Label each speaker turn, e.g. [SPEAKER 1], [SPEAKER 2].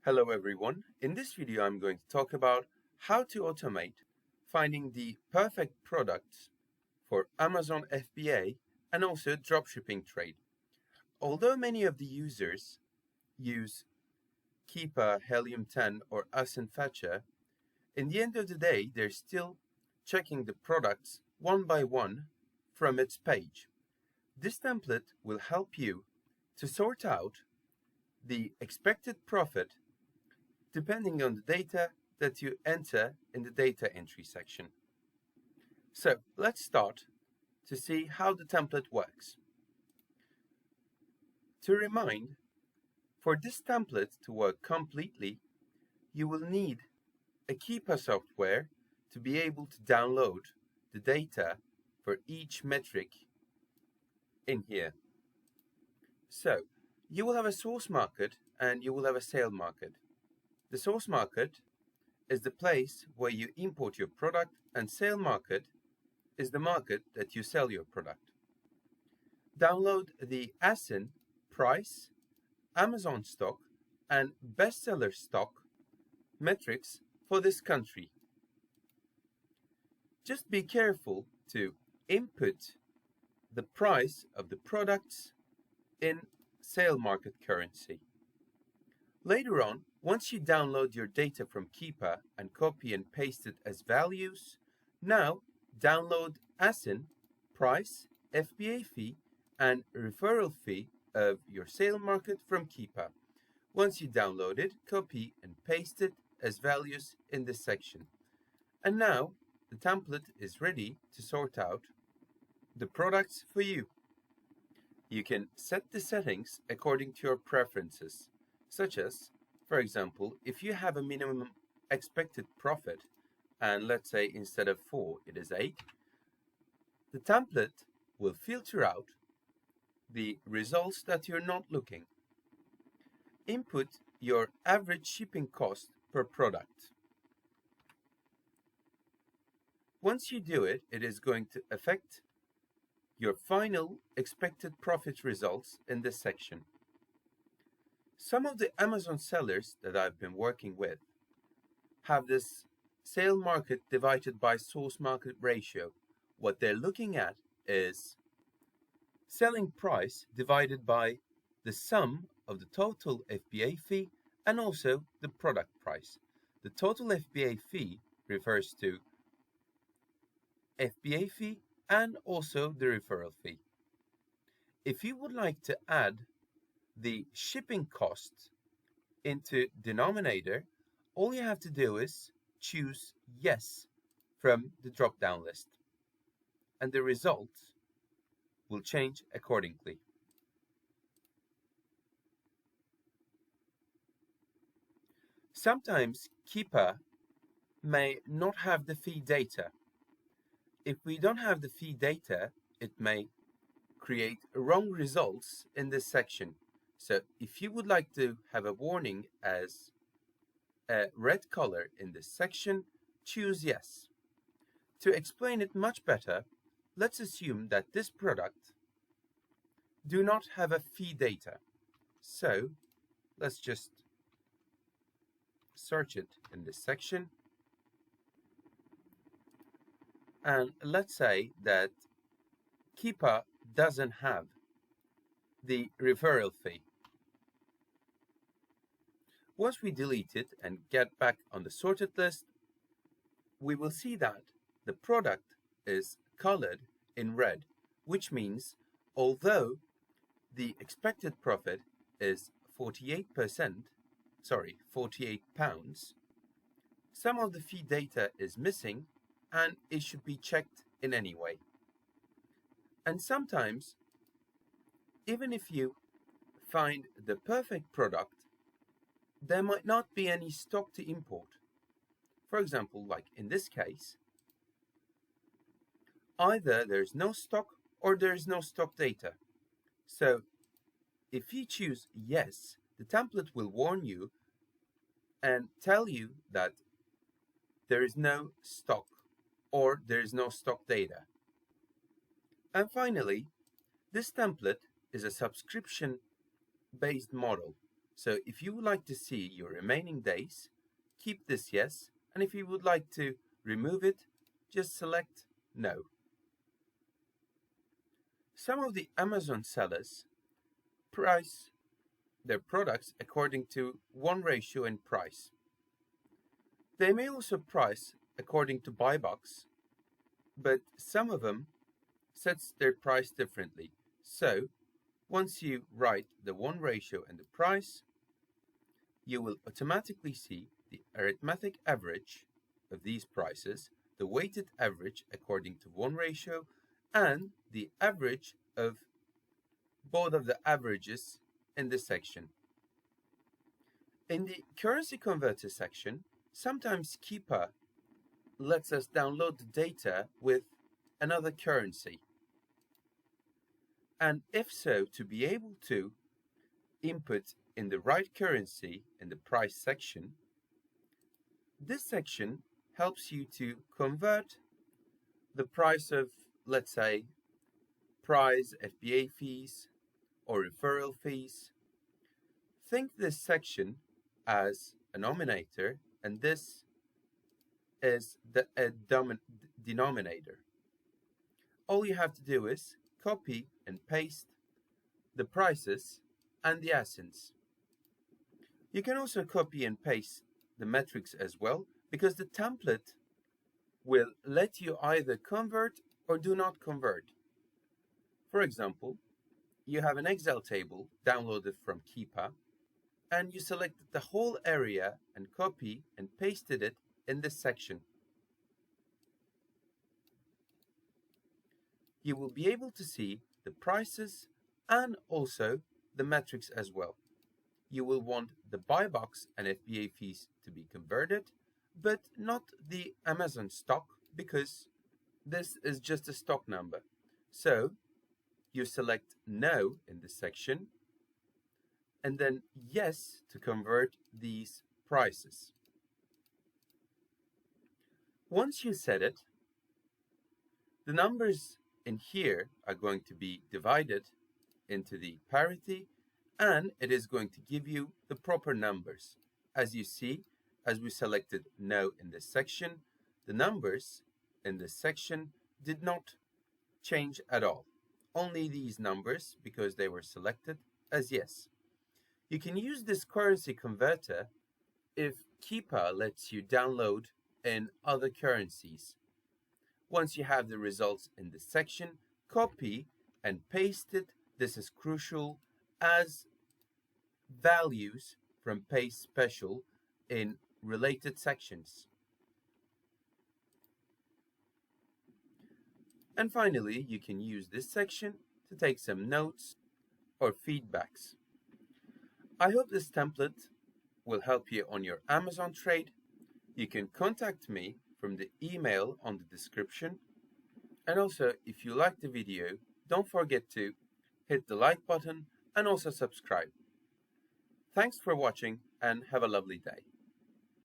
[SPEAKER 1] Hello everyone, in this video I'm going to talk about how to automate finding the perfect products for Amazon FBA and also dropshipping trade. Although many of the users use Keepa, Helium 10 or Ascent Fetcher, in the end of the day they're still checking the products one by one from its page. This template will help you to sort out the expected profit depending on the data that you enter in the data entry section. So let's start to see how the template works. To remind, for this template to work completely, you will need a Keepa software to be able to download the data for each metric in here. So you will have a source market and you will have a sale market. The source market is the place where you import your product, and sale market is the market that you sell your product. Download the ASIN, price, Amazon stock, and bestseller stock metrics for this country. Just be careful to input the price of the products in sale market currency. Later on, once you download your data from Keepa and copy and paste it as values, now download ASIN, price, FBA fee, and referral fee of your sale market from Keepa. Once you download it, copy and paste it as values in this section. And now the template is ready to sort out the products for you. You can set the settings according to your preferences, such as, for example, if you have a minimum expected profit, and let's say instead of 4 it is 8, the template will filter out the results that you're not looking. Input your average shipping cost per product. Once you do it, it is going to affect your final expected profit results in this section. Some of the Amazon sellers that I've been working with have this sale market divided by source market ratio. What they're looking at is selling price divided by the sum of the total FBA fee and also the product price. The total FBA fee refers to FBA fee and also the referral fee. If you would like to add the shipping cost into denominator, all you have to do is choose yes from the drop-down list, and the results will change accordingly. Sometimes Keepa may not have the fee data. If we don't have the fee data, it may create wrong results in this section. So if you would like to have a warning as a red color in this section, choose yes. To explain it much better, let's assume that this product do not have a fee data. So let's just search it in this section. And let's say that Keepa doesn't have the referral fee. Once we delete it and get back on the sorted list, we will see that the product is colored in red, which means although the expected profit is 48%, 48 pounds, some of the fee data is missing and it should be checked in any way. And sometimes, even if you find the perfect product, there might not be any stock to import. For example, like in this case, either there's no stock or there's no stock data. So if you choose yes, the template will warn you and tell you that there is no stock or there is no stock data. And finally, this template is a subscription-based model. So if you would like to see your remaining days, keep this yes, and if you would like to remove it, just select no. Some of the Amazon sellers price their products according to one ratio in price. They may also price according to buy box, but some of them sets their price differently. So once you write the one ratio and the price, you will automatically see the arithmetic average of these prices, the weighted average according to one ratio, and the average of both of the averages in this section. In the currency converter section, sometimes Keepa lets us download the data with another currency. And if so, to be able to input in the right currency in the price section, this section helps you to convert the price of, let's say, price, FBA fees, or referral fees. Think this section as a nominator, and this is the denominator. All you have to do is copy and paste the prices and the ASINs. You can also copy and paste the metrics as well, because the template will let you either convert or do not convert. For example, you have an Excel table downloaded from Keepa, and you selected the whole area and copy and pasted it in this section. You will be able to see the prices and also the metrics as well. You will want the buy box and FBA fees to be converted, but not the Amazon stock, because this is just a stock number. So you select no in this section, and then yes to convert these prices. Once you set it, the numbers in here are going to be divided into the parity, and it is going to give you the proper numbers. As you see, as we selected no in this section, the numbers in this section did not change at all. Only these numbers, because they were selected as yes. You can use this currency converter if Keepa lets you download in other currencies. Once you have the results in this section, copy and paste it. This is crucial as values from Paste Special in related sections. And finally, you can use this section to take some notes or feedbacks. I hope this template will help you on your Amazon trade. You can contact me from the email on the description. And also, if you like the video, don't forget to hit the like button and also subscribe. Thanks for watching and have a lovely day.